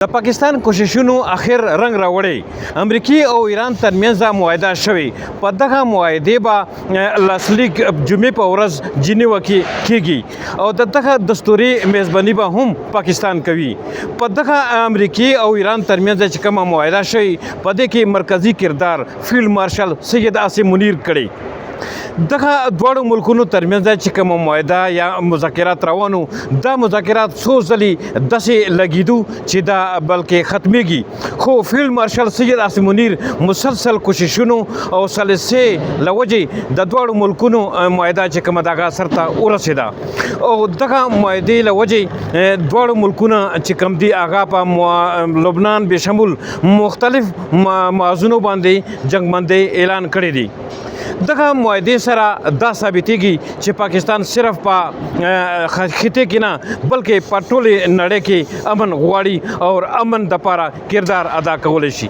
د پاکستان کوششونو اخر رنګ راوړی امریکای او ایران ترمنځ معاهده شوې په دغه معاهدې به لاسلیک جمعې په ورځ جنیوا کې کیږي او دغه دستوري میزباني به هم پاکستان کوي په دغه امریکای او ایران ترمنځ چې کومه معاهده شوې په دې کې مرکزی کردار فیلډ مارشل سید عاصم منیر کړی دغه دواړو ملکونو ترمنځ چې کومه معاهده یا مذاکرات روانو دا مذاکرات څو ځلې داسې لګېدو چې دا بلکې ختمیږي خو فیلډ مارشل سید عاصم منیر مسلسل کوششونو او سلسلې له وجې د دواړو ملکونو معاهده چې کومه دغه سرته ورسېده او دغه معاهدې له وجې دواړو ملکونه چې کوم دي هغه په لبنان بشمول مختلف موضوعونو باندې جنګبندۍ اعلان کړی دی دغه معاهدې سره دا ثابتېږي چې پاکستان صرف په خطې کې نه بلکې په ټولې نړۍ کې امن غواړي او امن دپاره کردار ادا کولی شي